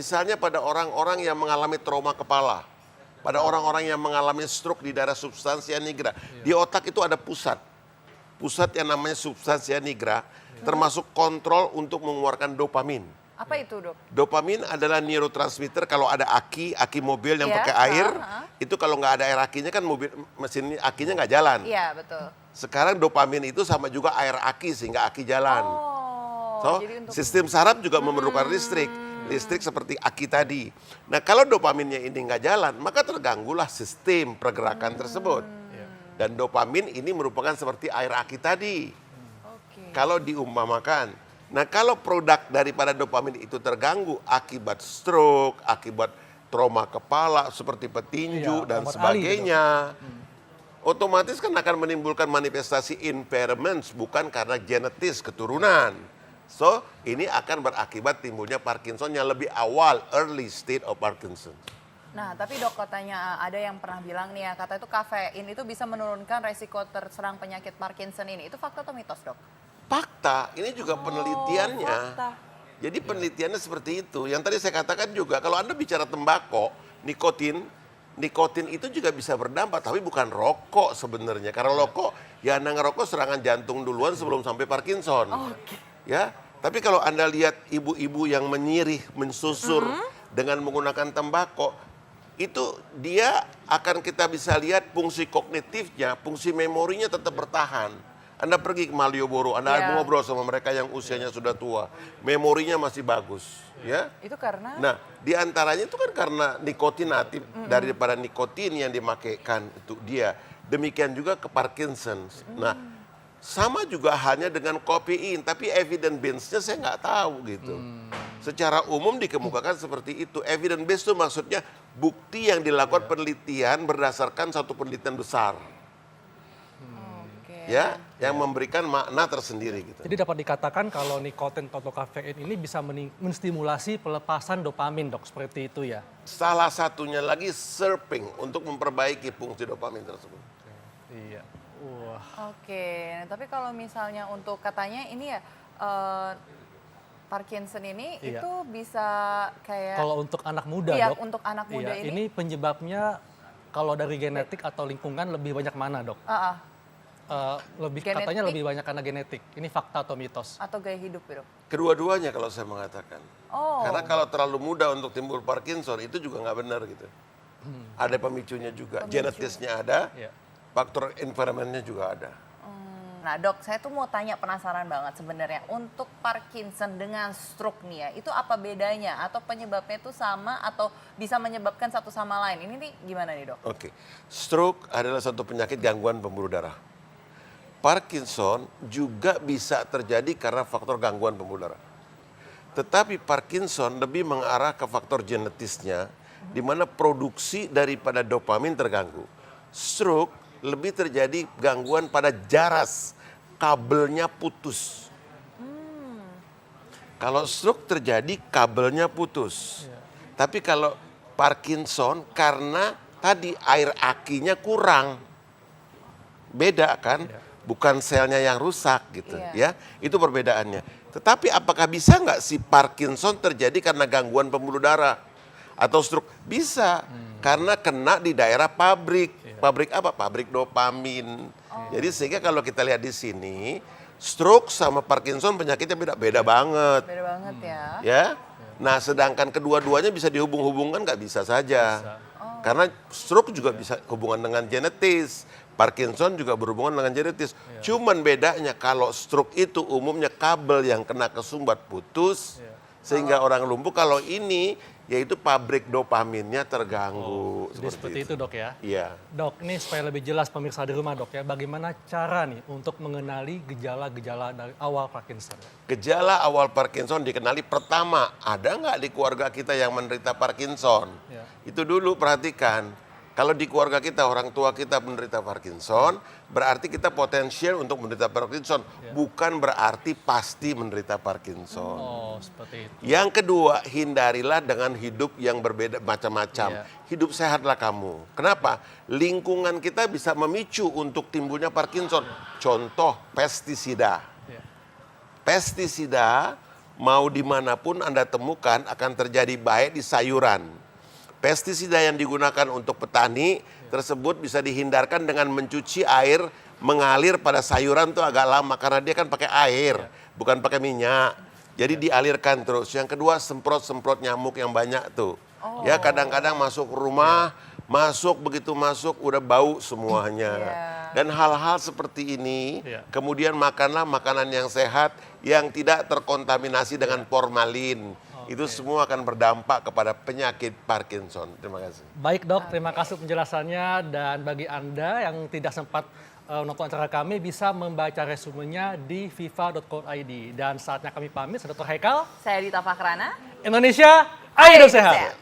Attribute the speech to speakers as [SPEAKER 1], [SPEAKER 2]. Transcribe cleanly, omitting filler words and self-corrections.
[SPEAKER 1] Misalnya pada orang-orang yang mengalami trauma kepala, pada orang-orang yang mengalami stroke di daerah substansia nigra. Di otak itu ada pusat yang namanya substansia nigra, termasuk kontrol untuk mengeluarkan dopamin.
[SPEAKER 2] Apa itu, Dok?
[SPEAKER 1] Dopamin adalah neurotransmitter. Kalau ada aki mobil yang pakai air, itu kalau nggak ada air akinya kan mesin akinya nggak jalan.
[SPEAKER 2] Iya, betul.
[SPEAKER 1] Sekarang dopamin itu sama juga air aki sehingga aki jalan. So,
[SPEAKER 2] jadi untuk
[SPEAKER 1] sistem saraf juga memerlukan listrik seperti aki tadi. Nah, kalau dopaminnya ini nggak jalan, maka terganggulah sistem pergerakan tersebut. Dan dopamin ini merupakan seperti air aki tadi. Kalau diumpamakan. Nah, kalau produk daripada dopamin itu terganggu akibat stroke, akibat trauma kepala seperti petinju dan sebagainya, otomatis kan akan menimbulkan manifestasi impairments bukan karena genetis keturunan. So, ini akan berakibat timbulnya Parkinson yang lebih awal, early state of Parkinson.
[SPEAKER 2] Nah, tapi Dok, katanya ada yang pernah bilang nih ya, kata itu kafein itu bisa menurunkan resiko terserang penyakit Parkinson ini. Itu fakta atau mitos, Dok?
[SPEAKER 1] Fakta, ini juga penelitiannya.
[SPEAKER 2] Fakta.
[SPEAKER 1] Jadi penelitiannya seperti itu. Yang tadi saya katakan juga, kalau Anda bicara tembakau, nikotin itu juga bisa berdampak, tapi bukan rokok sebenarnya. Karena rokok, ya Anda ngerokok serangan jantung duluan sebelum sampai Parkinson. Ya, tapi kalau Anda lihat ibu-ibu yang menyirih, mensusur dengan menggunakan tembakau, itu dia akan kita bisa lihat fungsi kognitifnya, fungsi memorinya tetap bertahan. Anda pergi ke Malioboro, Anda ngobrol sama mereka yang usianya sudah tua, memorinya masih bagus, ya.
[SPEAKER 2] Itu karena?
[SPEAKER 1] Nah, diantaranya itu kan karena nikotinatif daripada nikotin yang dimakaikan itu dia. Demikian juga ke Parkinson. Nah, sama juga hanya dengan kofein, tapi evidence base-nya saya nggak tahu gitu. Secara umum dikemukakan seperti itu. Evidence base itu maksudnya bukti yang dilakukan penelitian berdasarkan satu penelitian besar. Ya, yang memberikan makna tersendiri gitu.
[SPEAKER 3] Jadi dapat dikatakan kalau nikotin atau kafein ini bisa menstimulasi pelepasan dopamin, Dok, seperti itu ya?
[SPEAKER 1] Salah satunya lagi surfing untuk memperbaiki fungsi dopamin tersebut.
[SPEAKER 3] Iya. Wah.
[SPEAKER 2] Oke, tapi kalau misalnya untuk katanya ini ya Parkinson ini itu bisa kayak
[SPEAKER 3] Kalau untuk anak muda, Dok?
[SPEAKER 2] Untuk anak muda
[SPEAKER 3] ini penyebabnya kalau dari genetik atau lingkungan lebih banyak mana, Dok? Katanya lebih banyak karena genetik. Ini fakta atau mitos?
[SPEAKER 2] Atau gaya hidup, Dok?
[SPEAKER 1] Kedua-duanya kalau saya mengatakan. Karena kalau terlalu muda untuk timbul Parkinson itu juga nggak benar gitu. Ada pemicunya juga, genetisnya ada, faktor environment-nya juga ada.
[SPEAKER 2] Nah, Dok, saya tuh mau tanya, penasaran banget sebenarnya. Untuk Parkinson dengan stroke nih ya, itu apa bedanya? Atau penyebabnya itu sama atau bisa menyebabkan satu sama lain? Ini nih gimana nih, Dok?
[SPEAKER 1] Oke, stroke adalah satu penyakit gangguan pembuluh darah. Parkinson juga bisa terjadi karena faktor gangguan pembuluh darah. Tetapi Parkinson lebih mengarah ke faktor genetisnya, di mana produksi daripada dopamin terganggu. Stroke lebih terjadi gangguan pada jaras, kabelnya putus. Kalau stroke terjadi kabelnya putus. Tapi kalau Parkinson karena tadi air akinya kurang. Beda kan? Bukan selnya yang rusak gitu ya. Itu perbedaannya. Tetapi apakah bisa nggak si Parkinson terjadi karena gangguan pembuluh darah atau stroke? Bisa. Karena kena di daerah pabrik. Pabrik apa? Pabrik dopamin. Jadi sehingga kalau kita lihat di sini, stroke sama Parkinson penyakitnya beda banget.
[SPEAKER 2] Beda banget ya.
[SPEAKER 1] Ya. Nah, sedangkan kedua-duanya bisa dihubung-hubungkan nggak bisa saja. Karena stroke juga bisa hubungan dengan genetis. Parkinson juga berhubungan dengan genetis. Cuman bedanya kalau stroke itu umumnya kabel yang kena kesumbat putus. Sehingga orang lumpuh. Kalau ini yaitu pabrik dopaminnya terganggu.
[SPEAKER 3] Jadi seperti itu, Dok ya?
[SPEAKER 1] Iya.
[SPEAKER 3] Dok, ini supaya lebih jelas pemirsa di rumah, Dok ya, bagaimana cara nih untuk mengenali gejala-gejala dari awal Parkinson?
[SPEAKER 1] Gejala awal Parkinson dikenali pertama, ada nggak di keluarga kita yang menderita Parkinson? Itu dulu perhatikan. Kalau di keluarga kita, orang tua kita menderita Parkinson, berarti kita potensial untuk menderita Parkinson. Bukan berarti pasti menderita Parkinson.
[SPEAKER 3] Oh, seperti itu.
[SPEAKER 1] Yang kedua, hindarilah dengan hidup yang berbeda macam-macam. Hidup sehatlah kamu. Kenapa? Lingkungan kita bisa memicu untuk timbulnya Parkinson. Contoh, pestisida. Pestisida mau dimanapun Anda temukan akan terjadi baik di sayuran. Pestisida yang digunakan untuk petani tersebut bisa dihindarkan dengan mencuci air mengalir pada sayuran tuh agak lama karena dia kan pakai air, bukan pakai minyak. Jadi dialirkan terus. Yang kedua semprot nyamuk yang banyak tuh. Ya kadang-kadang masuk rumah, begitu masuk udah bau semuanya. Dan hal-hal seperti ini, kemudian makanlah makanan yang sehat yang tidak terkontaminasi dengan formalin. Itu semua akan berdampak kepada penyakit Parkinson. Terima kasih.
[SPEAKER 3] Baik dok, terima kasih penjelasannya. Dan bagi Anda yang tidak sempat nonton acara kami, bisa membaca resumenya di viva.co.id. Dan saatnya kami pamit, saya Dr. Haikal.
[SPEAKER 2] Saya Dita Fakrana.
[SPEAKER 3] Indonesia, ayo hidup sehat.